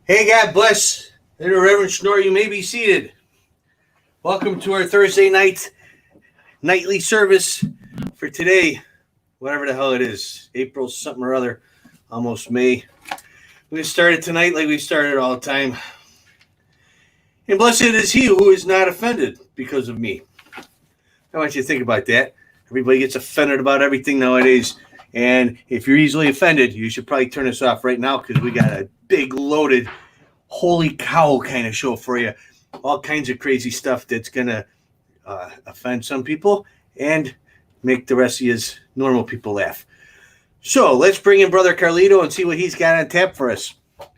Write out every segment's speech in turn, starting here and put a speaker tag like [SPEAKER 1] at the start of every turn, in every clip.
[SPEAKER 1] Hey, God bless. In the Reverend Schnorr, you may be seated. Welcome to our Thursday night nightly service for today, whatever the hell it is, April something or other, almost May. We started tonight like we started all the time. And blessed is he who is not offended because of me. I want you to think about that. Everybody gets offended about everything nowadays. And if you're easily offended, you should probably turn this off right now because we got a big loaded holy cow kind of show for you. All kinds of crazy stuff that's going to offend some people and make the rest of you normal people laugh. So let's bring in Brother Carlito and see what he's got on tap for us.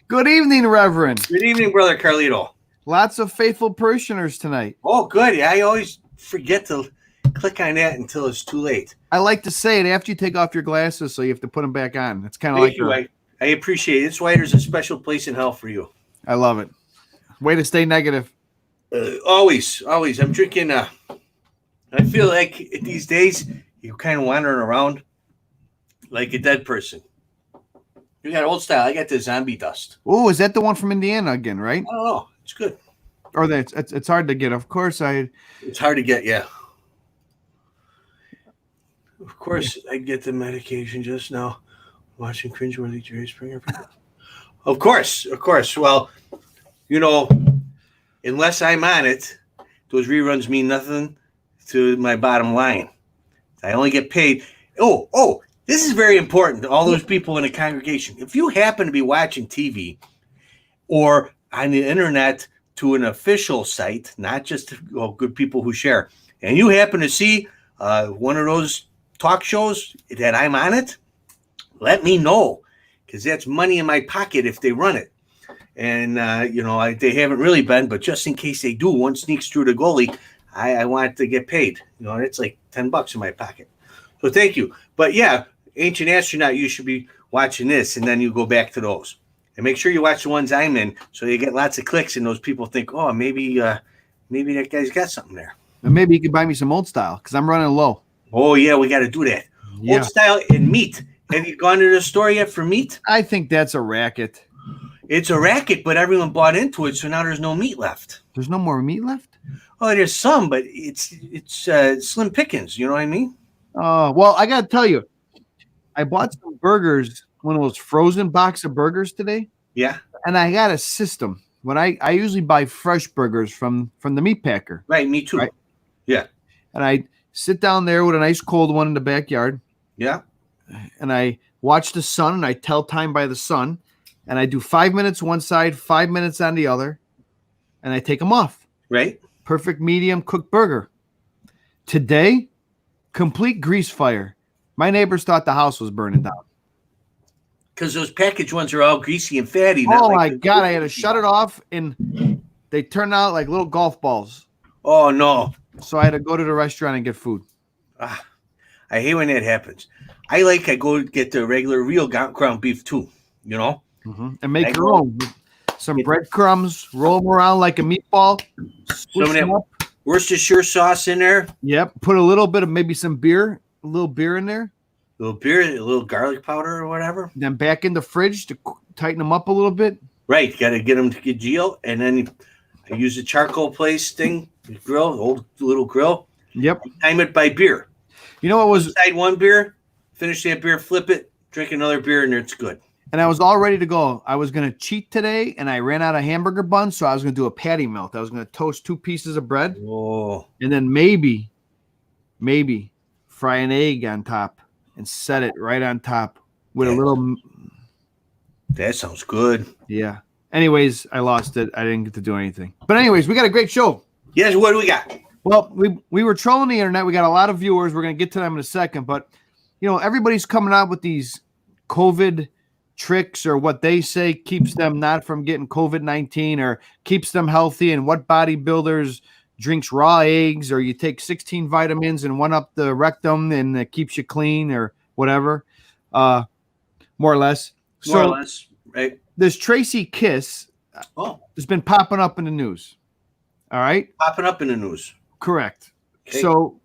[SPEAKER 2] Good evening, Reverend.
[SPEAKER 1] Good evening, Brother Carlito.
[SPEAKER 2] Lots of faithful parishioners tonight.
[SPEAKER 1] Oh, good. I always forget to click on that until it's too late.
[SPEAKER 2] I like to say it after you take off your glasses, so you have to put them back on. It's kind of
[SPEAKER 1] Thank
[SPEAKER 2] like
[SPEAKER 1] you. I appreciate it. That's why there's a special place in hell for you.
[SPEAKER 2] I love it. Way to stay negative.
[SPEAKER 1] Always. I'm drinking. I feel like these days you're kind of wandering around like a dead person. You got old style. I got the zombie dust.
[SPEAKER 2] Oh, is that the one from Indiana again, right?
[SPEAKER 1] I don't know. It's good.
[SPEAKER 2] Or that it's hard to get. Of course,
[SPEAKER 1] It's hard to get. Yeah. Of course, I get the medication just now. Watching cringeworthy Jerry Springer. Of course. Well, unless I'm on it, those reruns mean nothing to my bottom line. I only get paid. Oh, this is very important to all those people in the congregation. If you happen to be watching TV or on the internet to an official site, not just good people who share, and you happen to see one of those talk shows that I'm on it, let me know, because that's money in my pocket if they run it. And, they haven't really been, but just in case they do, one sneaks through the goalie, I want to get paid. It's like $10 in my pocket. So thank you. But yeah, Ancient Astronaut, you should be watching this, and then you go back to those. And make sure you watch the ones I'm in so you get lots of clicks, and those people think, oh, maybe that guy's got something there.
[SPEAKER 2] And maybe you could buy me some Old Style, because I'm running low.
[SPEAKER 1] Oh, yeah, we got to do that. Yeah. Old Style and meat. Have you gone to the store yet for meat?
[SPEAKER 2] I think that's a racket.
[SPEAKER 1] It's a racket, but everyone bought into it, so now there's no meat left.
[SPEAKER 2] There's no more meat left?
[SPEAKER 1] Oh, there's some, but it's slim pickings. You know what I mean?
[SPEAKER 2] Oh, well, I got to tell you, I bought some burgers, one of those frozen box of burgers today.
[SPEAKER 1] Yeah.
[SPEAKER 2] And I got a system. When I usually buy fresh burgers from the meat packer.
[SPEAKER 1] Right, me too. Right? Yeah.
[SPEAKER 2] And I sit down there with a nice cold one in the backyard.
[SPEAKER 1] Yeah.
[SPEAKER 2] And I watch the sun, and I tell time by the sun. And I do 5 minutes one side, 5 minutes on the other. And I take them off.
[SPEAKER 1] Right.
[SPEAKER 2] Perfect medium cooked burger. Today, complete grease fire. My neighbors thought the house was burning down.
[SPEAKER 1] Because those packaged ones are all greasy and fatty.
[SPEAKER 2] Oh, my God. I had to shut it off, and they turned out like little golf balls.
[SPEAKER 1] Oh, no.
[SPEAKER 2] So I had to go to the restaurant and get food.
[SPEAKER 1] I hate when that happens. I go get the regular real ground beef, too,
[SPEAKER 2] Mm-hmm. And make your own. Some breadcrumbs, roll them around like a meatball.
[SPEAKER 1] Some of that Worcestershire sauce in there.
[SPEAKER 2] Yep. Put a little bit of maybe some beer, a little beer in there.
[SPEAKER 1] A little beer, a little garlic powder or whatever.
[SPEAKER 2] Then back in the fridge to tighten them up a little bit.
[SPEAKER 1] Right. You got to get them to congeal. And then I use a charcoal place thing, grill, old little grill.
[SPEAKER 2] Yep.
[SPEAKER 1] Time it by beer.
[SPEAKER 2] You know what was?
[SPEAKER 1] Side one beer, finish that beer, flip it, drink another beer, and it's good.
[SPEAKER 2] And I was all ready to go. I was going to cheat today, and I ran out of hamburger buns, so I was going to do a patty melt. I was going to toast 2 pieces of bread.
[SPEAKER 1] Oh.
[SPEAKER 2] And then maybe fry an egg on top and set it right on top with a little.
[SPEAKER 1] That sounds good.
[SPEAKER 2] Yeah. Anyways, I lost it. I didn't get to do anything. But anyways, we got a great show.
[SPEAKER 1] Yes, what do we got?
[SPEAKER 2] Well, we were trolling the internet. We got a lot of viewers. We're going to get to them in a second. But, everybody's coming out with these COVID tricks, or what they say keeps them not from getting COVID-19 or keeps them healthy, and what bodybuilders drinks raw eggs, or you take 16 vitamins and one up the rectum and it keeps you clean, or whatever. More or less.
[SPEAKER 1] More or less, right?
[SPEAKER 2] This Tracy Kiss has been popping up in the news. All right?
[SPEAKER 1] Popping up in the news.
[SPEAKER 2] Correct. Okay. So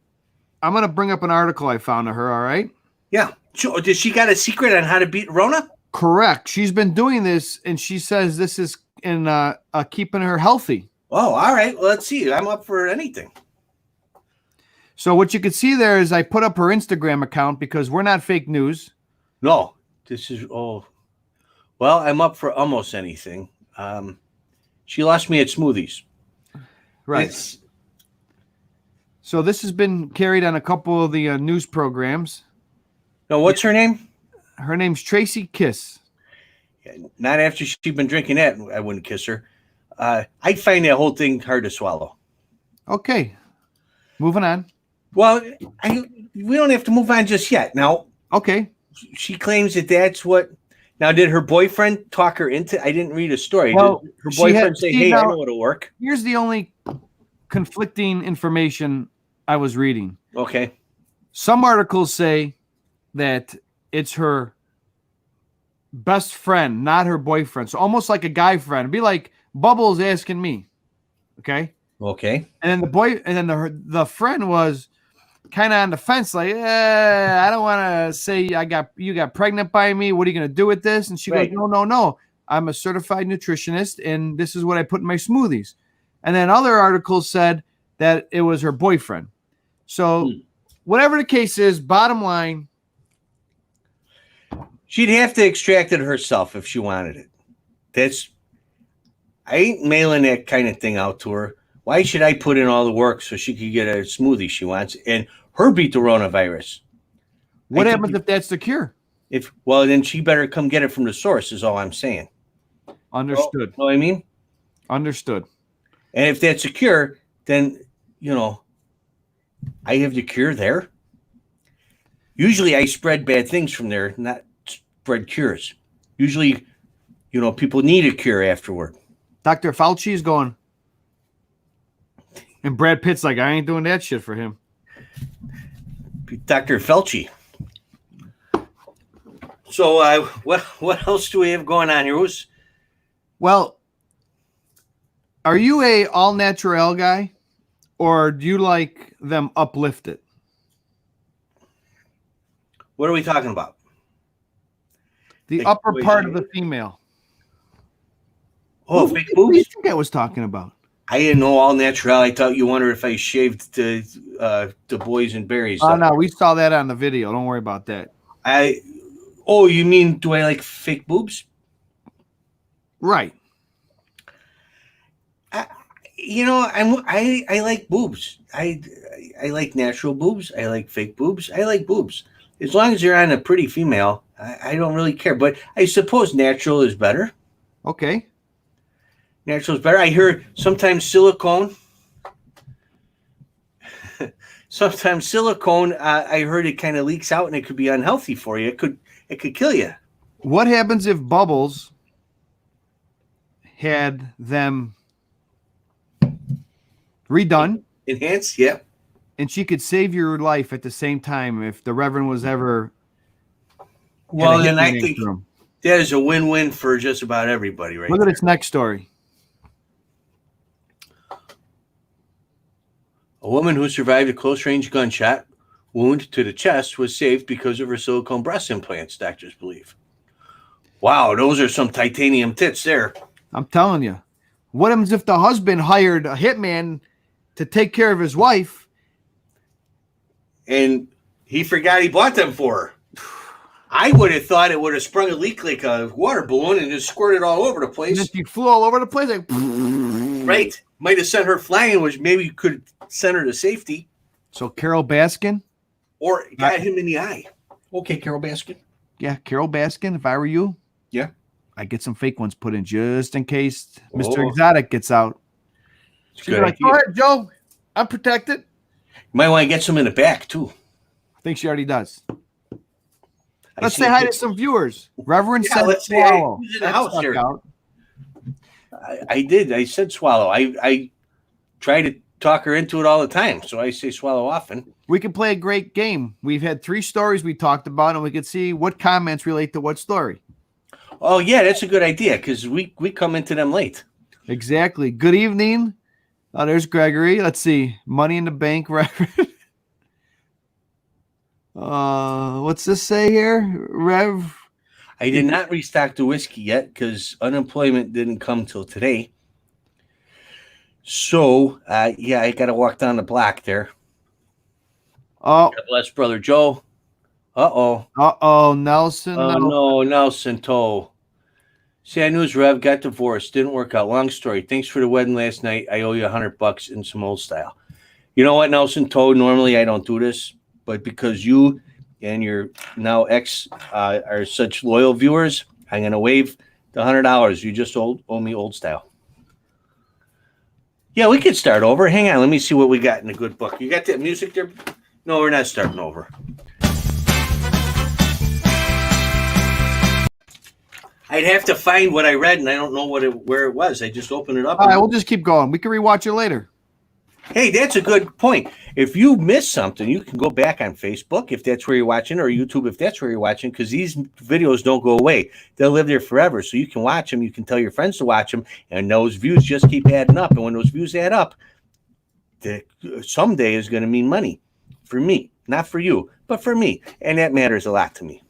[SPEAKER 2] I'm going to bring up an article I found of her, all right?
[SPEAKER 1] Yeah. Does she got a secret on how to beat Rona?
[SPEAKER 2] Correct. She's been doing this, and she says this is keeping her healthy.
[SPEAKER 1] Oh, all right. Well, let's see. I'm up for anything.
[SPEAKER 2] So what you can see there is I put up her Instagram account because we're not fake news.
[SPEAKER 1] No, this is well, I'm up for almost anything. She lost me at smoothies.
[SPEAKER 2] Right. So this has been carried on a couple of the news programs.
[SPEAKER 1] No, what's her name?
[SPEAKER 2] Her name's Tracy Kiss.
[SPEAKER 1] Not after she'd been drinking that, I wouldn't kiss her. I find that whole thing hard to swallow.
[SPEAKER 2] Okay, moving on.
[SPEAKER 1] Well, we don't have to move on just yet. Now,
[SPEAKER 2] okay,
[SPEAKER 1] she claims that that's what. Now, did her boyfriend talk her into? I didn't read a story.
[SPEAKER 2] Well,
[SPEAKER 1] did her boyfriend say, "Hey, I know it'll work"?
[SPEAKER 2] Here's the only conflicting information I was reading.
[SPEAKER 1] Okay.
[SPEAKER 2] Some articles say that it's her best friend, not her boyfriend. So almost like a guy friend. It'd be like Bubbles asking me. Okay.
[SPEAKER 1] Okay.
[SPEAKER 2] And then the friend was kind of on the fence, like, I don't want to say you got pregnant by me. What are you going to do with this? And she goes, no. I'm a certified nutritionist, and this is what I put in my smoothies. And then other articles said that it was her boyfriend. So whatever the case is, bottom line,
[SPEAKER 1] she'd have to extract it herself if she wanted it. I ain't mailing that kind of thing out to her. Why should I put in all the work so she could get a smoothie she wants and her beat the coronavirus?
[SPEAKER 2] What happens if that's the cure?
[SPEAKER 1] Well, then she better come get it from the source is all I'm saying.
[SPEAKER 2] Understood.
[SPEAKER 1] You know what I mean?
[SPEAKER 2] Understood.
[SPEAKER 1] And if that's a cure, then, I have the cure there. Usually I spread bad things from there, not spread cures. Usually, people need a cure afterward.
[SPEAKER 2] Dr. Fauci is going. And Brad Pitt's like, I ain't doing that shit for him.
[SPEAKER 1] Dr. Fauci. So what else do we have going on here?
[SPEAKER 2] Well, are you a all natural guy, or do you like them uplifted?
[SPEAKER 1] What are we talking about?
[SPEAKER 2] The upper part of the female.
[SPEAKER 1] Oh, fake boobs?
[SPEAKER 2] What do you think I was talking about?
[SPEAKER 1] I didn't know all natural. I thought you wondered if I shaved the boys and berries.
[SPEAKER 2] Oh, no, we saw that on the video. Don't worry about that.
[SPEAKER 1] You mean, do I like fake boobs?
[SPEAKER 2] Right.
[SPEAKER 1] I like boobs. I like natural boobs. I like fake boobs. I like boobs. As long as you're on a pretty female, I don't really care. But I suppose natural is better.
[SPEAKER 2] Okay.
[SPEAKER 1] Natural is better. I hear sometimes silicone. I heard it kind of leaks out and it could be unhealthy for you. It could kill you.
[SPEAKER 2] What happens if Bubbles had them redone?
[SPEAKER 1] Enhanced, yeah.
[SPEAKER 2] And she could save your life at the same time if the Reverend was ever.
[SPEAKER 1] Well, then I think that is a win-win for just about everybody, right?
[SPEAKER 2] Look at this next story.
[SPEAKER 1] A woman who survived a close-range gunshot wound to the chest was saved because of her silicone breast implants, doctors believe. Wow, those are some titanium tits there.
[SPEAKER 2] I'm telling you. What happens if the husband hired a hitman to take care of his wife?
[SPEAKER 1] And he forgot he bought them for her. I would have thought it would have sprung a leak like a water balloon and just squirted all over the place.
[SPEAKER 2] And she flew all over the place. Like,
[SPEAKER 1] right. Might have sent her flying, which maybe could send her to safety.
[SPEAKER 2] So Carol Baskin?
[SPEAKER 1] Or got him in the eye. Okay, Carol Baskin.
[SPEAKER 2] Yeah, Carol Baskin, if I were you.
[SPEAKER 1] Yeah.
[SPEAKER 2] I'd get some fake ones put in just in case Mr. Exotic gets out. She's like, go ahead, Joe. I'm protected.
[SPEAKER 1] You might want to get some in the back, too.
[SPEAKER 2] I think she already does. Let's say hi to some viewers. Reverend said
[SPEAKER 1] let's
[SPEAKER 2] swallow.
[SPEAKER 1] Who's in the house here? I did. I said swallow. I try to talk her into it all the time, so I say swallow often.
[SPEAKER 2] We can play a great game. We've had 3 stories we talked about, and we could see what comments relate to what story.
[SPEAKER 1] Oh, yeah, that's a good idea, because we come into them late.
[SPEAKER 2] Exactly. Good evening. Oh, there's Gregory. Let's see. Money in the Bank, Reverend. What's this say here?
[SPEAKER 1] I did not restock the whiskey yet because unemployment didn't come till today. So, yeah, I got to walk down the block there.
[SPEAKER 2] Oh,
[SPEAKER 1] God bless Brother Joe. Uh-oh.
[SPEAKER 2] Nelson.
[SPEAKER 1] Oh, no, Nelson Toe. Sad news, Rev. Got divorced. Didn't work out. Long story. Thanks for the wedding last night. I owe you $100 in some old style. You know what, Nelson Toe? Normally I don't do this, but because you and your now ex are such loyal viewers, I'm going to waive the $100. You just owe me old style. Yeah, we could start over. Hang on. Let me see what we got in the good book. You got that music there? No, we're not starting over. I'd have to find what I read, and I don't know where it was. I just opened it up.
[SPEAKER 2] All right, we'll just keep going. We can rewatch it later.
[SPEAKER 1] Hey, that's a good point. If you miss something, you can go back on Facebook if that's where you're watching, or YouTube if that's where you're watching, because these videos don't go away. They'll live there forever. So you can watch them. You can tell your friends to watch them, and those views just keep adding up. And when those views add up, someday is going to mean money for me, not for you, but for me. And that matters a lot to me.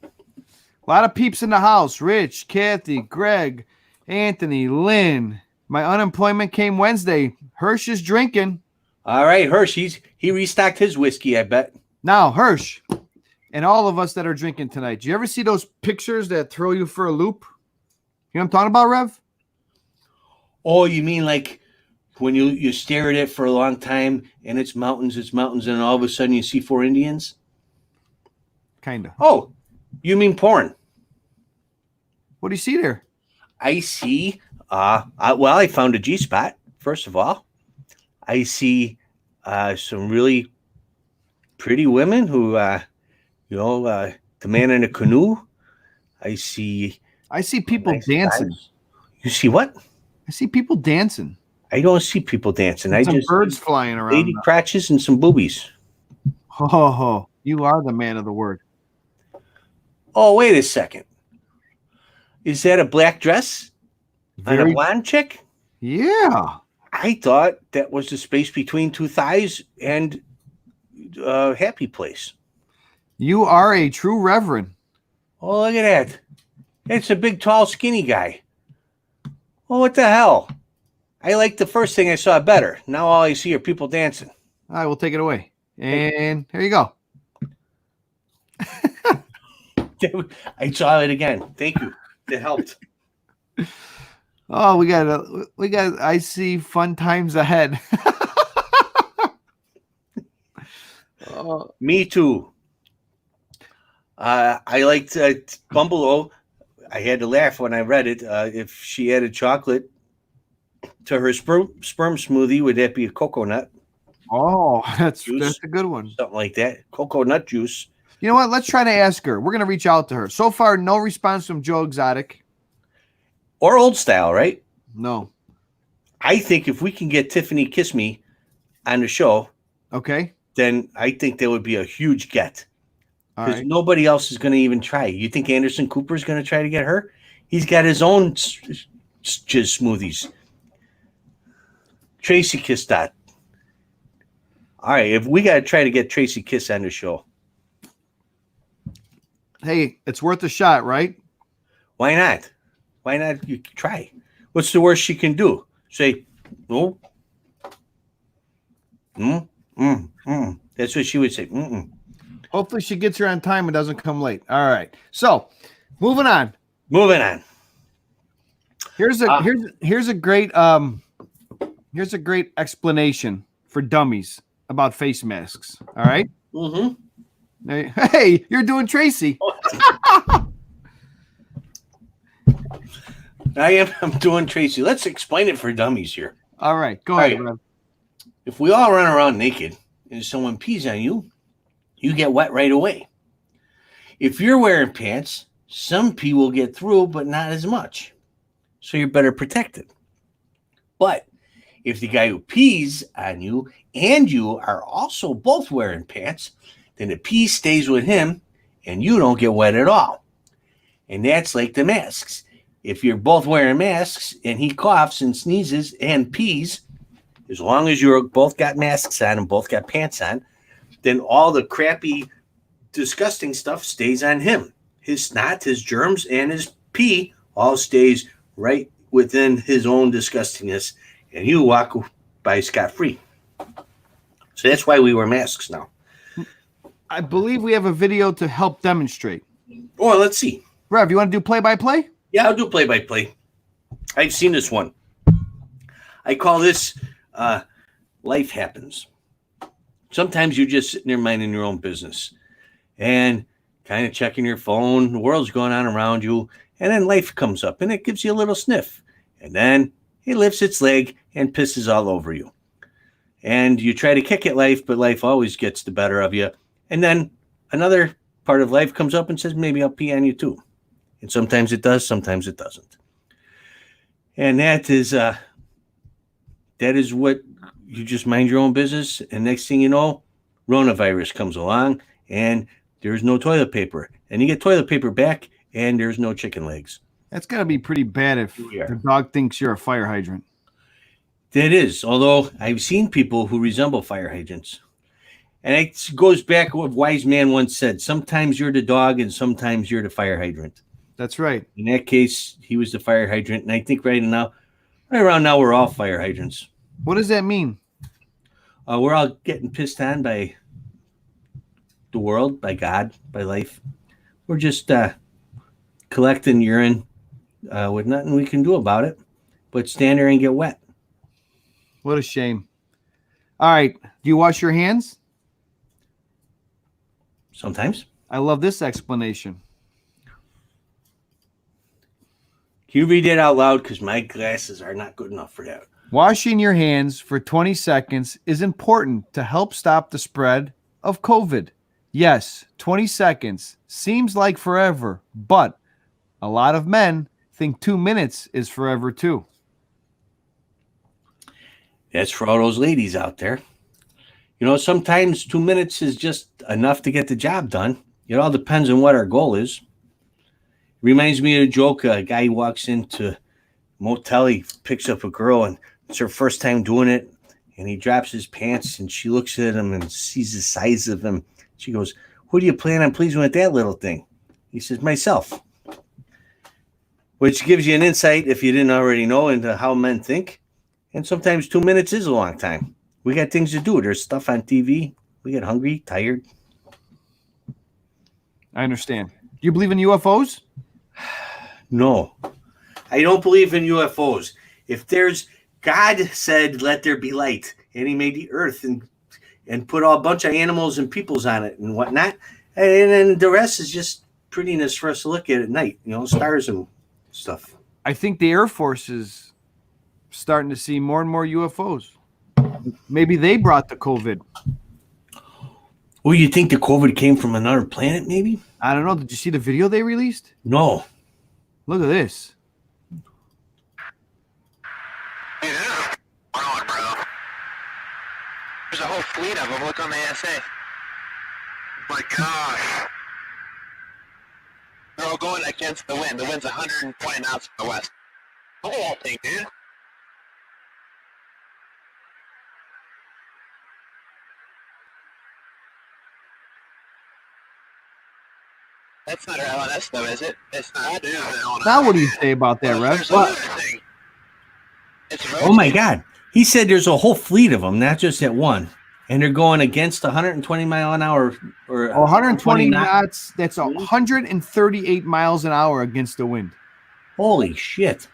[SPEAKER 2] A lot of peeps in the house. Rich, Kathy, Greg, Anthony, Lynn. My unemployment came Wednesday. Hirsch is drinking.
[SPEAKER 1] All right, Hirsch, he restocked his whiskey, I bet.
[SPEAKER 2] Now, Hirsch, and all of us that are drinking tonight, do you ever see those pictures that throw you for a loop? You know what I'm talking about, Rev?
[SPEAKER 1] Oh, you mean like when you stare at it for a long time and it's mountains, and all of a sudden you see 4 Indians?
[SPEAKER 2] Kind of.
[SPEAKER 1] Oh, you mean porn.
[SPEAKER 2] What do you see there?
[SPEAKER 1] I see, I found a G-spot, first of all. I see some really pretty women who, the man in a canoe. I see
[SPEAKER 2] people
[SPEAKER 1] nice
[SPEAKER 2] dancing.
[SPEAKER 1] Guys. You see what?
[SPEAKER 2] I see people dancing.
[SPEAKER 1] I don't see people dancing. I just
[SPEAKER 2] birds flying around.
[SPEAKER 1] Lady crotches and some boobies.
[SPEAKER 2] Oh, you are the man of the word.
[SPEAKER 1] Oh, wait a second. Is that a black dress on a blonde chick?
[SPEAKER 2] Yeah.
[SPEAKER 1] I thought that was the space between 2 thighs and happy place.
[SPEAKER 2] You are a true reverend.
[SPEAKER 1] Oh, look at that. It's a big, tall, skinny guy. Oh, what the hell? I like the first thing I saw better. Now all I see are people dancing.
[SPEAKER 2] All right, we'll take it away. And here you go.
[SPEAKER 1] I saw it again. Thank you. It helped.
[SPEAKER 2] Oh, we got. I see fun times ahead.
[SPEAKER 1] Me too. I liked Bumble. I had to laugh when I read it. If she added chocolate to her sperm smoothie, would that be a coconut?
[SPEAKER 2] Oh, that's a good one.
[SPEAKER 1] Something like that. Coconut juice.
[SPEAKER 2] You know what? Let's try to ask her. We're going to reach out to her. So far, no response from Joe Exotic.
[SPEAKER 1] Or old style, right?
[SPEAKER 2] No.
[SPEAKER 1] I think if we can get Tiffany Kiss Me on the show,
[SPEAKER 2] okay,
[SPEAKER 1] then I think that would be a huge get. Because
[SPEAKER 2] right.
[SPEAKER 1] Nobody else is going to even try. You think Anderson Cooper is going to try to get her? He's got his own jizz smoothies. Tracy Kiss that. All right, if we got to try to get Tracy Kiss on the show.
[SPEAKER 2] Hey, it's worth a shot, right?
[SPEAKER 1] Why not? Why not? You try. What's the worst she can do? Say, no. That's what she would say.
[SPEAKER 2] Hopefully she gets here on time and doesn't come late. All right. So, moving on. Here's a great explanation for dummies about face masks. All right.
[SPEAKER 1] Mm-hmm.
[SPEAKER 2] Hey, you're doing Tracy.
[SPEAKER 1] I'm doing Tracy. Let's explain it for dummies here.
[SPEAKER 2] All right. Go ahead. Right.
[SPEAKER 1] If we all run around naked and someone pees on you, you get wet right away. If you're wearing pants, some pee will get through, but not as much. So you're better protected. But if the guy who pees on you and you are also both wearing pants, then the pee stays with him and you don't get wet at all. And that's like the masks. If you're both wearing masks and he coughs and sneezes and pees, as long as you're both got masks on and both got pants on, then all the crappy, disgusting stuff stays on him. his snot, his germs, and his pee all stays right within his own disgustingness, and you walk by scot-free. So that's why we wear masks now.
[SPEAKER 2] I believe we have a video to help demonstrate.
[SPEAKER 1] Well, let's see.
[SPEAKER 2] Rev, you want to do play-by-play?
[SPEAKER 1] Yeah, I'll do play-by-play. I've seen this one. I call this life happens. Sometimes you're just sitting there minding your own business and kind of checking your phone. The world's going on around you. And then life comes up and it gives you a little sniff. And then it lifts its leg and pisses all over you. And you try to kick at life, but life always gets the better of you. And then another part of life comes up and says, maybe I'll pee on you too. And sometimes it does, sometimes it doesn't. And that is what you just mind your own business. And next thing you know, coronavirus comes along and there's no toilet paper. And you get toilet paper back and there's no chicken legs.
[SPEAKER 2] That's got to be pretty bad if the dog thinks you're a fire hydrant.
[SPEAKER 1] That is, although I've seen people who resemble fire hydrants. And it goes back to what a wise man once said. Sometimes you're the dog and sometimes you're the fire hydrant.
[SPEAKER 2] That's right.
[SPEAKER 1] In that case, he was the fire hydrant. And I think right around now, we're all fire hydrants.
[SPEAKER 2] What does that mean?
[SPEAKER 1] We're all getting pissed on by the world, by God, by life. We're just collecting urine with nothing we can do about it, but stand there and get wet.
[SPEAKER 2] What a shame. All right. Do you wash your hands?
[SPEAKER 1] Sometimes.
[SPEAKER 2] I love this explanation.
[SPEAKER 1] Can you read that out loud? Because my glasses are not good enough for that.
[SPEAKER 2] Washing your hands for 20 seconds is important to help stop the spread of COVID. Yes, 20 seconds seems like forever, but a lot of men think 2 minutes is forever too.
[SPEAKER 1] That's for all those ladies out there. You know, sometimes 2 minutes is just enough to get the job done. It all depends on what our goal is. Reminds me of a joke. A guy walks into a motel, he picks up a girl, and it's her first time doing it. And he drops his pants, and she looks at him and sees the size of him. She goes, "Who do you plan on pleasing with that little thing?" He says, "Myself." Which gives you an insight, if you didn't already know, into how men think. And sometimes 2 minutes is a long time. We got things to do. There's stuff on TV. We get hungry, tired.
[SPEAKER 2] I understand. Do you believe in UFOs?
[SPEAKER 1] No, I don't believe in UFOs. If there's God said, "Let there be light," and he made the earth and put a bunch of animals and peoples on it and whatnot, and then the rest is just prettiness for us to look at night, you know, stars and stuff.
[SPEAKER 2] I think the Air Force is starting to see more and more UFOs. Maybe they brought the COVID.
[SPEAKER 1] Well, you think the COVID came from another planet, maybe?
[SPEAKER 2] I don't know. Did you see the video they released?
[SPEAKER 1] No.
[SPEAKER 2] Look at this.
[SPEAKER 3] Hey, this is wrong, bro. There's a whole fleet of them. Look on the ASA. My gosh. They're all going against the wind. The wind's 120 knots from the west. Look at that thing, dude. That's not our LNS, though, is it? It's not. It is an LNS.
[SPEAKER 2] Now what do you say about that, Rev?
[SPEAKER 3] There's another thing. It's
[SPEAKER 1] Oh my God. He said there's a whole fleet of them, not just at one. And they're going against 120 mile an hour or
[SPEAKER 2] 120 knots. That's 138 miles an hour against the wind.
[SPEAKER 1] Holy shit.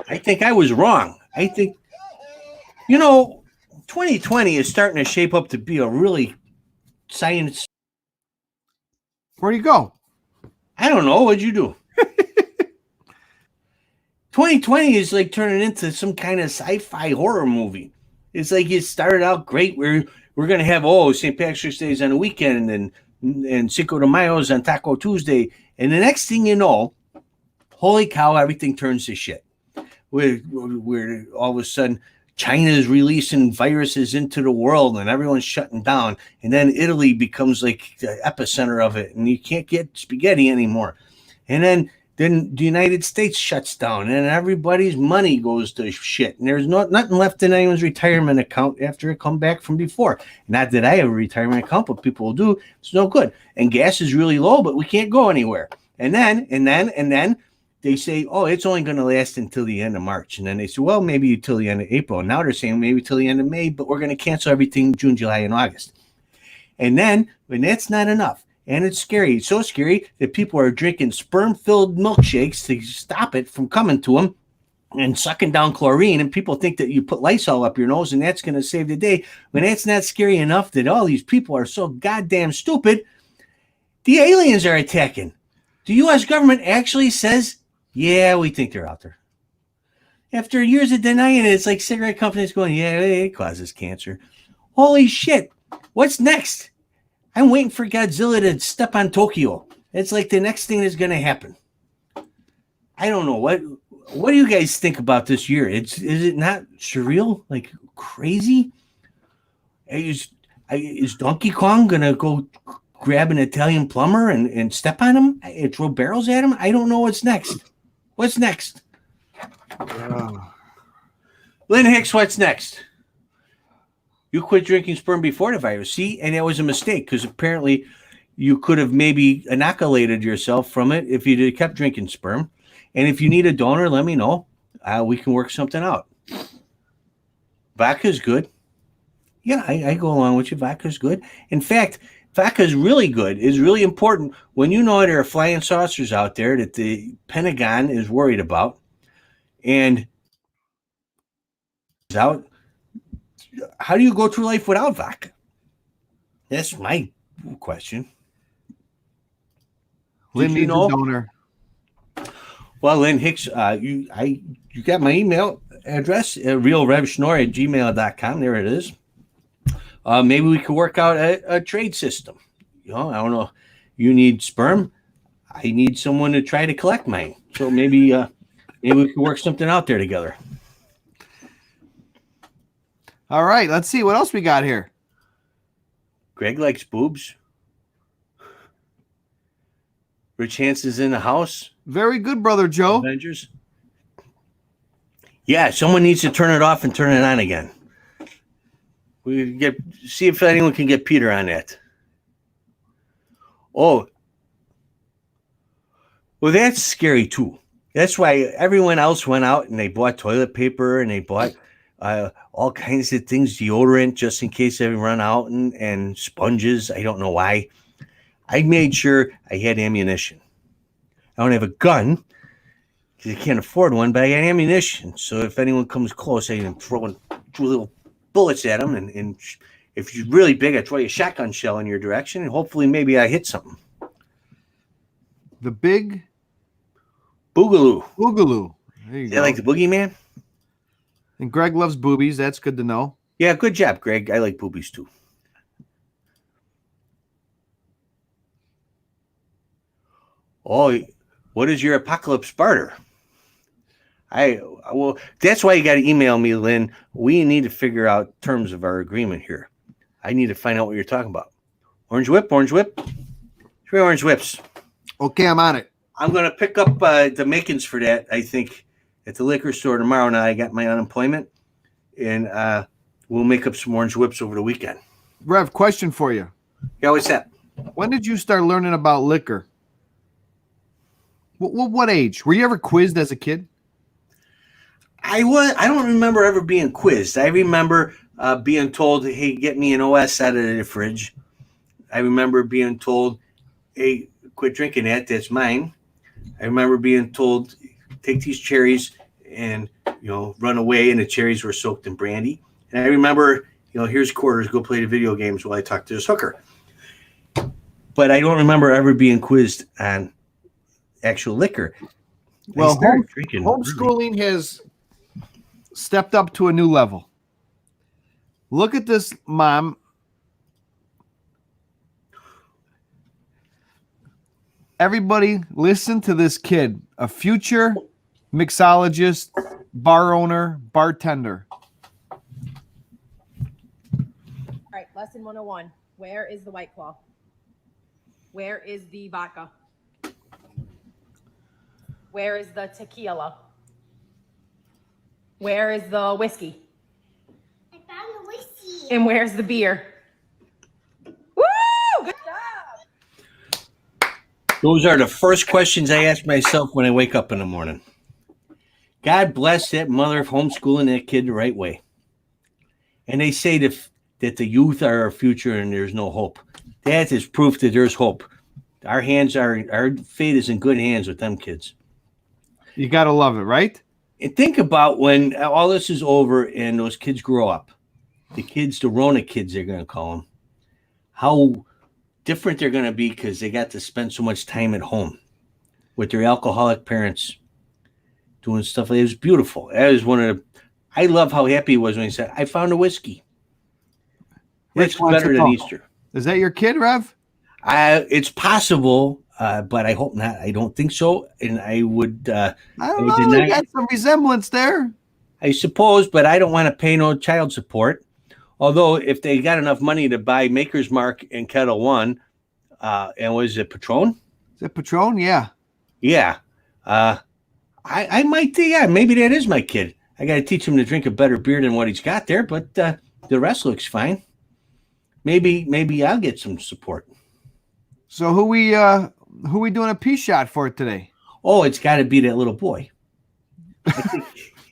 [SPEAKER 1] I think I was wrong. I think, 2020 is starting to shape up to be a really science.
[SPEAKER 2] Where'd you go?
[SPEAKER 1] I don't know. What'd you do? 2020 is like turning into some kind of sci-fi horror movie. It's like it started out great. We're going to have, St. Patrick's Day is on the weekend and Cinco de Mayo's on Taco Tuesday. And the next thing you know, holy cow, everything turns to shit. We're all of a sudden, China is releasing viruses into the world and everyone's shutting down. And then Italy becomes like the epicenter of it. And you can't get spaghetti anymore. And then then the United States shuts down and everybody's money goes to shit. And there's nothing left in anyone's retirement account after it come back from before. Not that I have a retirement account, but people will do. It's no good. And gas is really low, but we can't go anywhere. And then they say, oh, it's only going to last until the end of March. And then they say, well, maybe until the end of April. And now they're saying maybe till the end of May, but we're going to cancel everything June, July, and August. And then when that's not enough, and it's scary. It's so scary that people are drinking sperm-filled milkshakes to stop it from coming to them and sucking down chlorine. And people think that you put Lysol up your nose and that's going to save the day. When that's not scary enough that all these people are so goddamn stupid, the aliens are attacking. The U.S. government actually says, yeah, we think they're out there. After years of denying it, it's like cigarette companies going, yeah, it causes cancer. Holy shit. What's next? I'm waiting for Godzilla to step on Tokyo. It's like the next thing that's going to happen. I don't know. What do you guys think about this year? Is it not surreal? Like crazy? Is Donkey Kong going to go grab an Italian plumber and step on him and throw barrels at him? I don't know what's next. What's next? Lynn Hicks, what's next? You quit drinking sperm before the virus. See, and that was a mistake because apparently you could have maybe inoculated yourself from it if you kept drinking sperm. And if you need a donor, let me know. We can work something out. Vodka's good. Yeah, I go along with you. Vodka's good. In fact, vodka is really good. It's really important when you know there are flying saucers out there that the Pentagon is worried about. And out. How do you go through life without vodka? That's my question.
[SPEAKER 2] Lynn needs a donor.
[SPEAKER 1] Well, Lynn Hicks, you got my email address, realrevschnor@gmail.com. There it is. Maybe we could work out a trade system. You know, I don't know. You need sperm. I need someone to try to collect mine. So maybe we could work something out there together.
[SPEAKER 2] All right, let's see what else we got here.
[SPEAKER 1] Greg likes boobs. Rich Hanson's in the house.
[SPEAKER 2] Very good, Brother Joe.
[SPEAKER 1] Avengers. Yeah, someone needs to turn it off and turn it on again. We see if anyone can get Peter on that. Oh, well, that's scary too. That's why everyone else went out and they bought toilet paper and they bought all kinds of things, deodorant, just in case they run out, and sponges. I don't know why. I made sure I had ammunition. I don't have a gun because I can't afford one, but I got ammunition. So if anyone comes close, I can throw little bullets at them. And if you're really big, I throw a shotgun shell in your direction, and hopefully maybe I hit something.
[SPEAKER 2] The big
[SPEAKER 1] Boogaloo.
[SPEAKER 2] Boogaloo. There you
[SPEAKER 1] Is
[SPEAKER 2] go.
[SPEAKER 1] that like the boogeyman?
[SPEAKER 2] And Greg loves boobies. That's good to know.
[SPEAKER 1] Yeah, good job, Greg. I like boobies too. Oh, what is your apocalypse barter? Well, that's why you got to email me, Lynn. We need to figure out terms of our agreement here. I need to find out what you're talking about. Orange whip, orange whip. 3 orange whips.
[SPEAKER 2] Okay, I'm on it.
[SPEAKER 1] I'm going to pick up the makings for that, I think, at the liquor store tomorrow. Now I got my unemployment, and we'll make up some orange whips over the weekend.
[SPEAKER 2] Rev, question for you.
[SPEAKER 1] Yeah, what's that?
[SPEAKER 2] When did you start learning about liquor? What age? Were you ever quizzed as a kid?
[SPEAKER 1] I don't remember ever being quizzed. I remember being told, hey, get me an OS out of the fridge. I remember being told, hey, quit drinking that. That's mine. I remember being told, take these cherries and, run away. And the cherries were soaked in brandy. And I remember, here's quarters. Go play the video games while I talk to this hooker. But I don't remember ever being quizzed on actual liquor.
[SPEAKER 2] Well,
[SPEAKER 1] drinking
[SPEAKER 2] homeschooling has stepped up to a new level. Look at this, Mom. Everybody listen to this kid, a future mixologist, bar owner, bartender.
[SPEAKER 4] All right, lesson 101. Where is the White Claw? Where is the vodka? Where is the tequila? Where is the whiskey?
[SPEAKER 5] I found the whiskey.
[SPEAKER 4] And where's the beer? Woo! Good job.
[SPEAKER 1] Those are the first questions I ask myself when I wake up in the morning. God bless that mother of homeschooling that kid the right way. And they say that the youth are our future and there's no hope. That is proof that there's hope. Our fate is in good hands with them kids.
[SPEAKER 2] You got to love it, right?
[SPEAKER 1] And think about when all this is over and those kids grow up. The Rona kids, they're going to call them. How different they're going to be because they got to spend so much time at home with their alcoholic parents doing stuff. It was beautiful. That was I love how happy he was when he said, I found a whiskey. That's
[SPEAKER 2] Rich wants
[SPEAKER 1] better
[SPEAKER 2] to
[SPEAKER 1] than
[SPEAKER 2] know.
[SPEAKER 1] Easter.
[SPEAKER 2] Is that your kid, Rev?
[SPEAKER 1] It's possible, but I hope not. I don't think so. And I would,
[SPEAKER 2] I don't
[SPEAKER 1] would
[SPEAKER 2] know.
[SPEAKER 1] deny
[SPEAKER 2] You got some resemblance there.
[SPEAKER 1] I suppose, but I don't want to pay no child support. Although if they got enough money to buy Maker's Mark and Kettle One, and was it Patron?
[SPEAKER 2] Is it Patron? Yeah.
[SPEAKER 1] Yeah. I might think, yeah, maybe that is my kid. I got to teach him to drink a better beer than what he's got there, but the rest looks fine. Maybe I'll get some support.
[SPEAKER 2] So who we doing a peace shot for today?
[SPEAKER 1] Oh, it's got to be that little boy. I think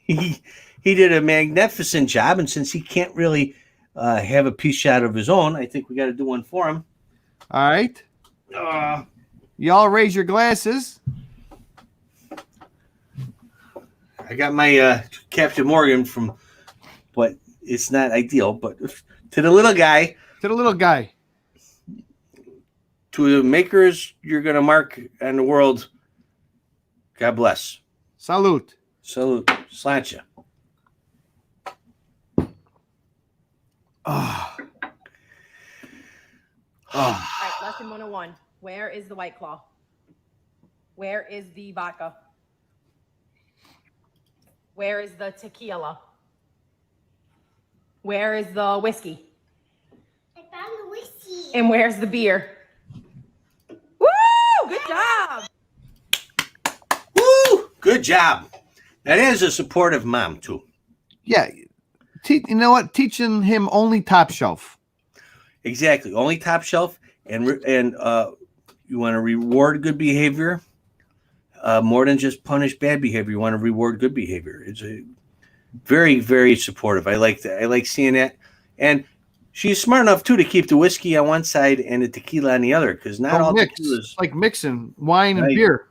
[SPEAKER 1] he did a magnificent job, and since he can't really have a peace shot of his own, I think we got to do one for him.
[SPEAKER 2] All right. Y'all raise your glasses.
[SPEAKER 1] I got my Captain Morgan but it's not ideal. But to the little guy,
[SPEAKER 2] To the little guy.
[SPEAKER 1] to the makers, you're going to mark on the world. God bless.
[SPEAKER 2] Salute.
[SPEAKER 1] Salute. Sláinte.
[SPEAKER 2] Oh.
[SPEAKER 4] All right, lesson 101. Where is the White Claw? Where is the vodka? Where is the tequila? Where is the whiskey?
[SPEAKER 5] I found the whiskey.
[SPEAKER 4] And where's the beer? Woo! Good job.
[SPEAKER 1] Woo! Good job. That is a supportive mom, too.
[SPEAKER 2] Yeah. You know what? Teaching him only top shelf.
[SPEAKER 1] Exactly. Only top shelf. And you want to reward good behavior more than just punish bad behavior. You want to reward good behavior. It's a very, very supportive. I like that. I like seeing that. And she's smart enough, too, to keep the whiskey on one side and the tequila on the other, because not all
[SPEAKER 2] mix.
[SPEAKER 1] tequilas.
[SPEAKER 2] It's like mixing wine and
[SPEAKER 1] Right.
[SPEAKER 2] beer.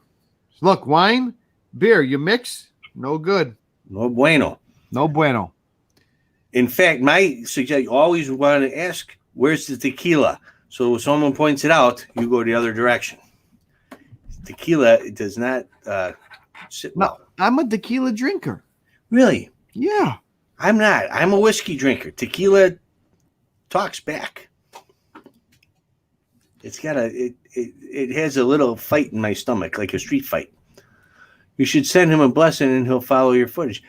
[SPEAKER 2] Look, wine, beer, you mix, no good.
[SPEAKER 1] No bueno.
[SPEAKER 2] No bueno.
[SPEAKER 1] In fact, my suggestion, you always want to ask, where's the tequila? So if someone points it out, you go the other direction. Tequila does not sit
[SPEAKER 2] No,
[SPEAKER 1] well.
[SPEAKER 2] I'm a tequila drinker.
[SPEAKER 1] Really?
[SPEAKER 2] Yeah.
[SPEAKER 1] I'm not. I'm a whiskey drinker. Tequila talks back. It's got it has a little fight in my stomach, like a street fight. You should send him a blessing and he'll follow your footage.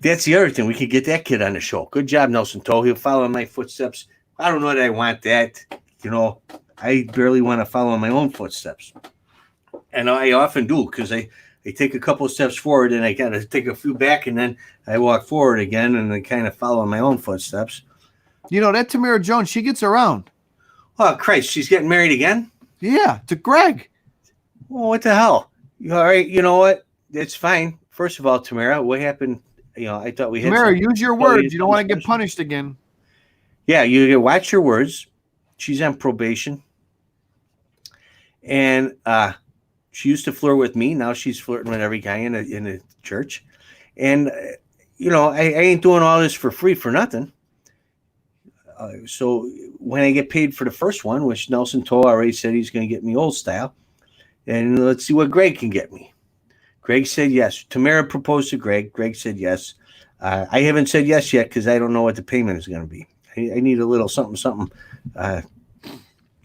[SPEAKER 1] That's the other thing. We could get that kid on the show. Good job, Nelson Toe. He'll follow in my footsteps. I don't know that I want that. You know, I barely want to follow in my own footsteps. And I often do because I take a couple of steps forward and I got to take a few back and then I walk forward again and I kind of follow in my own footsteps.
[SPEAKER 2] You know, that Tamara Jones, she gets around.
[SPEAKER 1] Oh, Christ, she's getting married again?
[SPEAKER 2] Yeah, to Greg.
[SPEAKER 1] Well, what the hell? All right, you know what? That's fine. First of all, Tamara, what happened? You know, I thought we had
[SPEAKER 2] Tamara,
[SPEAKER 1] some-
[SPEAKER 2] use your words. You don't want to get punished again.
[SPEAKER 1] Yeah, you watch your words. She's on probation. And she used to flirt with me. Now she's flirting with every guy in the church. And, you know, I ain't doing all this for free for nothing. So when I get paid for the first one, which Nelson Toe already said he's going to get me old style, and let's see what Greg can get me. Greg said yes. Tamara proposed to Greg. Greg said yes. I haven't said yes yet because I don't know what the payment is going to be. I need a little something,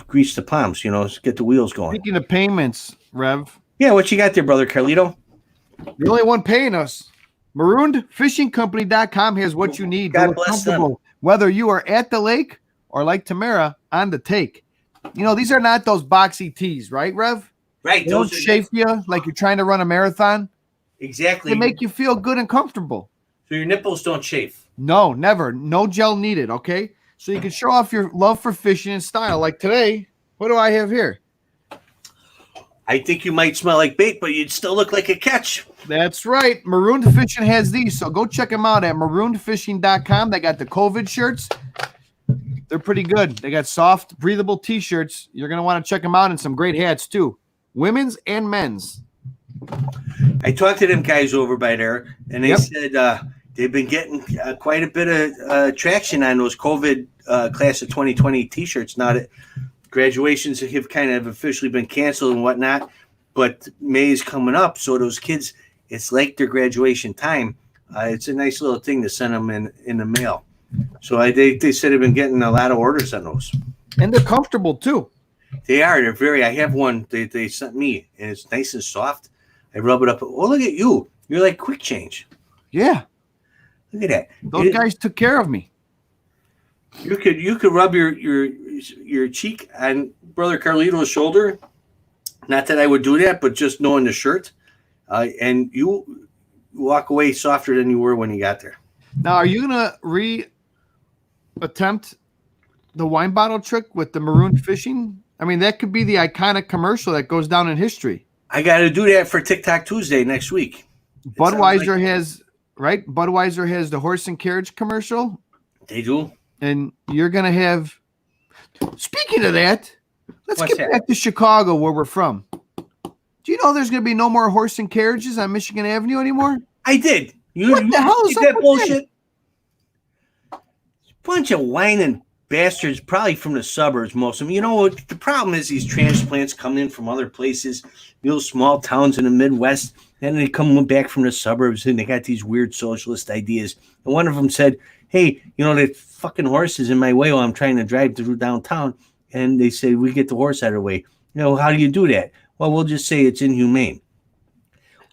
[SPEAKER 1] grease the palms, you know, get the wheels going.
[SPEAKER 2] Speaking of payments, Rev,
[SPEAKER 1] Yeah, what you got there, brother Carlito?
[SPEAKER 2] the only one paying us. MaroonedFishingCompany.com has what you need.
[SPEAKER 1] God
[SPEAKER 2] Do it
[SPEAKER 1] bless them.
[SPEAKER 2] comfortable, whether you are at the lake or like Tamara on the take. You know, these are not those boxy tees, right, Rev?
[SPEAKER 1] Right.
[SPEAKER 2] They don't chafe you like you're trying to run a marathon.
[SPEAKER 1] Exactly.
[SPEAKER 2] They make you feel good and comfortable.
[SPEAKER 1] So your nipples don't chafe.
[SPEAKER 2] No, never. No gel needed, okay? So you can show off your love for fishing and style. Like today, what do I have here?
[SPEAKER 1] I think you might smell like bait, but you'd still look like a catch.
[SPEAKER 2] That's right. Marooned Fishing has these, so go check them out at maroonedfishing.com. They got the COVID shirts. They're pretty good. They got soft, breathable t-shirts. You're going to want to check them out, and some great hats too. Women's and men's.
[SPEAKER 1] I talked to them guys over by there, and they
[SPEAKER 2] Yep.
[SPEAKER 1] said they've been getting quite a bit of traction on those COVID class of 2020 T-shirts. Now that graduations have kind of officially been canceled and whatnot, but May is coming up, so those kids, it's like their graduation time. It's a nice little thing to send them in the mail. So they said they've been getting a lot of orders on those.
[SPEAKER 2] And they're comfortable too.
[SPEAKER 1] They are. They're very. I have one they sent me, and it's nice and soft. I rub it up. Oh, look at you! You're like Quick Change.
[SPEAKER 2] Yeah.
[SPEAKER 1] Look at that.
[SPEAKER 2] Those guys took care of me.
[SPEAKER 1] You could rub your cheek on Brother Carlito's shoulder. Not that I would do that, but just knowing the shirt, and you walk away softer than you were when you got there.
[SPEAKER 2] Now, are you gonna attempt the wine bottle trick with the maroon fishing? I mean, that could be the iconic commercial that goes down in history.
[SPEAKER 1] I got to do that for TikTok Tuesday next week.
[SPEAKER 2] Budweiser has the horse and carriage commercial,
[SPEAKER 1] They do.
[SPEAKER 2] and you're gonna have. Speaking of that, let's
[SPEAKER 1] What's
[SPEAKER 2] get
[SPEAKER 1] that?
[SPEAKER 2] back to Chicago, where we're from. Do you know there's gonna be no more horse and carriages on Michigan Avenue anymore?
[SPEAKER 1] I did.
[SPEAKER 2] What the hell is
[SPEAKER 1] see
[SPEAKER 2] up
[SPEAKER 1] that
[SPEAKER 2] with
[SPEAKER 1] bullshit? Bunch of whining bastards, probably from the suburbs, most of them. You know what? The problem is these transplants come in from other places, little small towns in the Midwest, and they come back from the suburbs, and they got these weird socialist ideas. And one of them said, hey, you know, that fucking horse is in my way while I'm trying to drive through downtown. And they said, we get the horse out of the way. You know, how do you do that? Well, we'll just say it's inhumane.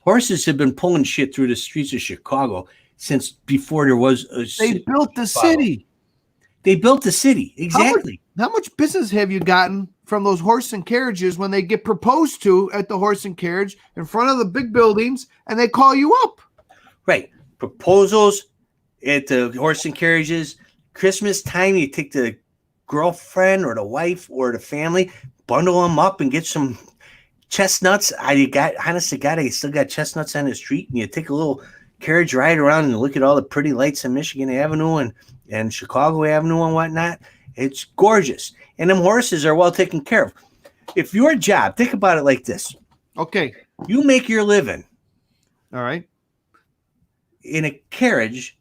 [SPEAKER 1] Horses have been pulling shit through the streets of Chicago since before there was a
[SPEAKER 2] They
[SPEAKER 1] city.
[SPEAKER 2] built the city.
[SPEAKER 1] They built the city. Exactly.
[SPEAKER 2] How much business have you gotten from those horse and carriages when they get proposed to at the horse and carriage in front of the big buildings and they call you up?
[SPEAKER 1] Right. Proposals at the horse and carriages. Christmas time, you take the girlfriend or the wife or the family, bundle them up and get some chestnuts. Honest to God, I still got chestnuts on the street, and you take a little carriage ride around and look at all the pretty lights on Michigan Avenue and Chicago Avenue and whatnot. It's gorgeous. And them horses are well taken care of. If your job, think about it like this.
[SPEAKER 2] Okay.
[SPEAKER 1] You make your living
[SPEAKER 2] All right.
[SPEAKER 1] in a carriage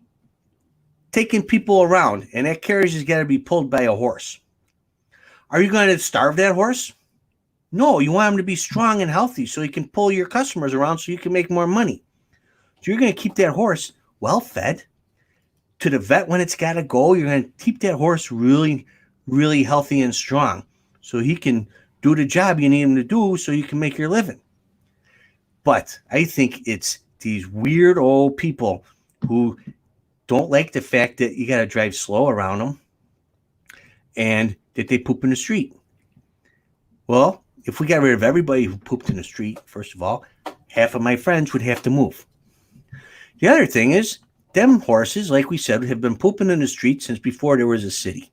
[SPEAKER 1] taking people around, and that carriage has got to be pulled by a horse. Are you going to starve that horse? No, you want him to be strong and healthy so he can pull your customers around so you can make more money. So you're going to keep that horse well fed. To the vet when it's got to go, you're going to keep that horse really, really healthy and strong so he can do the job you need him to do so you can make your living. But I think it's these weird old people who don't like the fact that you got to drive slow around them and that they poop in the street. Well, if we got rid of everybody who pooped in the street, first of all, half of my friends would have to move. The other thing is, them horses, like we said, have been pooping in the street since before there was a city.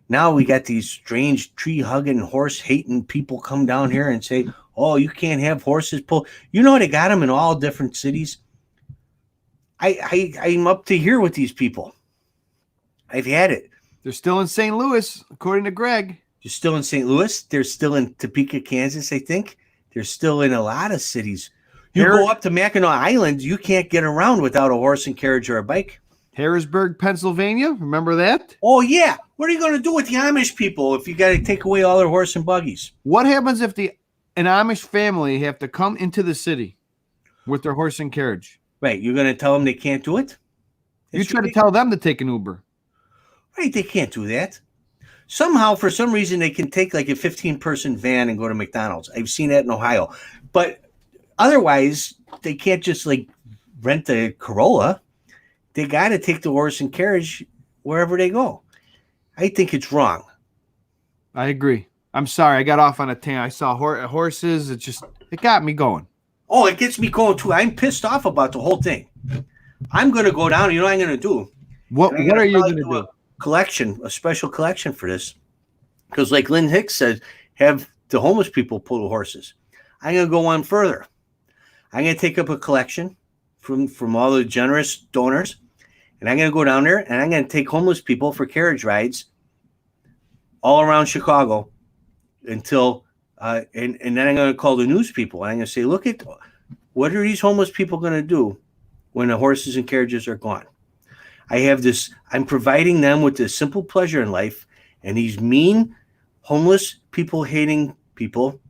[SPEAKER 1] Now we got these strange tree-hugging, horse-hating people come down here and say, oh, you can't have horses pull. You know they got them in all different cities. I'm up to here with these people. I've had it.
[SPEAKER 2] They're still in St. Louis, according to Greg.
[SPEAKER 1] They're still in St. Louis. They're still in Topeka, Kansas, I think. They're still in a lot of cities. You go up to Mackinac Island, you can't get around without a horse and carriage or a bike.
[SPEAKER 2] Harrisburg, Pennsylvania. Remember that?
[SPEAKER 1] Oh, yeah. What are you going to do with the Amish people if you got to take away all their horse and buggies?
[SPEAKER 2] What happens if an Amish family have to come into the city with their horse and carriage?
[SPEAKER 1] Right. You're going to tell them they can't do it?
[SPEAKER 2] You try to tell them to take an Uber.
[SPEAKER 1] Right. They can't do that. Somehow, for some reason, they can take like a 15-person van and go to McDonald's. I've seen that in Ohio. But otherwise, they can't just like rent a Corolla. They got to take the horse and carriage wherever they go. I think it's wrong.
[SPEAKER 2] I agree. I'm sorry, I got off on a tangent. I saw horses. It got me going.
[SPEAKER 1] Oh, it gets me going too. I'm pissed off about the whole thing. I'm going to go down. You know what I'm going to do?
[SPEAKER 2] What are you going to do?
[SPEAKER 1] A special collection for this. Because like Lynn Hicks said, have the homeless people pull the horses. I'm going to go one further. I'm going to take up a collection from all the generous donors, and I'm going to go down there, and I'm going to take homeless people for carriage rides all around Chicago until and then I'm going to call the news people, and I'm going to say, look at what are these homeless people going to do when the horses and carriages are gone. I'm providing them with this simple pleasure in life, and these mean, homeless, people-hating people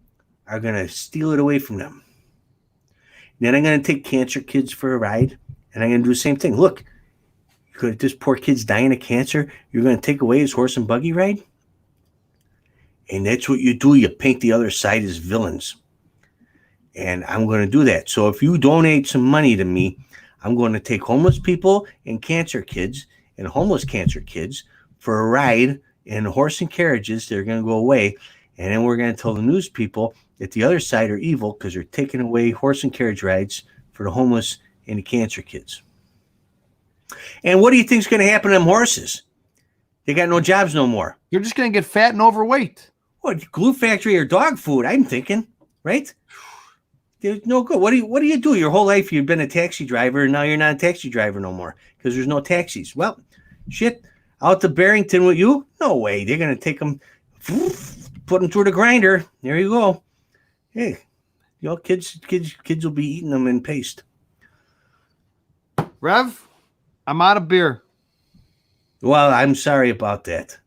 [SPEAKER 1] are going to steal it away from them. Then I'm going to take cancer kids for a ride, and I'm going to do the same thing. Look, this poor kid's dying of cancer. You're going to take away his horse and buggy ride? And that's what you do. You paint the other side as villains. And I'm going to do that. So if you donate some money to me, I'm going to take homeless people and cancer kids and homeless cancer kids for a ride in horse and carriages. They're going to go away. And then we're going to tell the news people that the other side are evil because they're taking away horse and carriage rides for the homeless and the cancer kids. And what do you think is going to happen to them horses? They got no jobs no more.
[SPEAKER 2] You're just going to get fat and overweight.
[SPEAKER 1] What, glue factory or dog food? I'm thinking, right? There's no good. What do you do? Your whole life you've been a taxi driver, and now you're not a taxi driver no more because there's no taxis. Well, shit, out to Barrington with you? No way. They're going to take them, put them through the grinder. There you go. Hey, kids will be eating them in paste.
[SPEAKER 2] Rev, I'm out of beer.
[SPEAKER 1] Well, I'm sorry about that.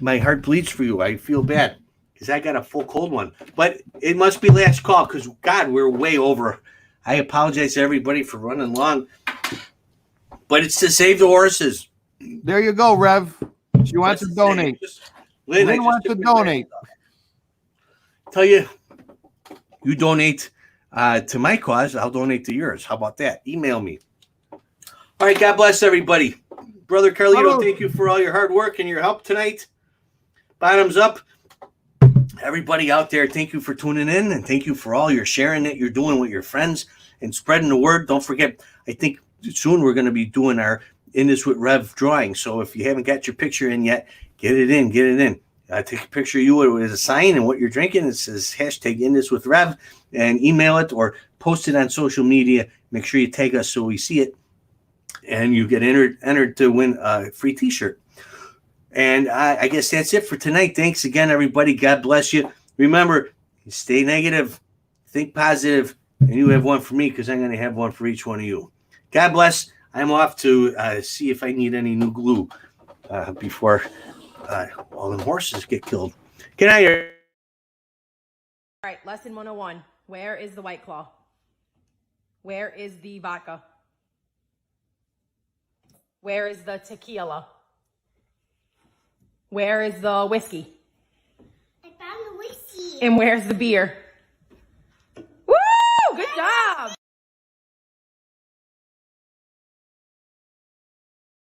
[SPEAKER 1] My heart bleeds for you. I feel bad because I got a full cold one. But it must be last call because, God, we're way over. I apologize to everybody for running long. But it's to save the horses.
[SPEAKER 2] There you go, Rev. She wants to donate. Lynn wants to donate.
[SPEAKER 1] Tell you, you donate to my cause, I'll donate to yours. How about that? Email me. All right, God bless everybody. Brother Carlito, thank you for all your hard work and your help tonight. Bottoms up. Everybody out there, thank you for tuning in, and thank you for all your sharing that you're doing with your friends and spreading the word. Don't forget, I think soon we're going to be doing our In This With Rev drawing. So if you haven't got your picture in yet, get it in. Take a picture of you with a sign and what you're drinking. It says hashtag In This With Rev, and email it or post it on social media. Make sure you tag us so we see it. And you get entered to win a free t-shirt. And I guess that's it for tonight. Thanks again, everybody. God bless you. Remember, stay negative, think positive, and you have one for me because I'm going to have one for each one of you. God bless. I'm off to see if I need any new glue before all the horses get killed. Good night.
[SPEAKER 4] All right, lesson 101. Where is the White Claw? Where is the vodka? Where is the tequila? Where is the whiskey?
[SPEAKER 5] I found the whiskey.
[SPEAKER 4] And where's the beer?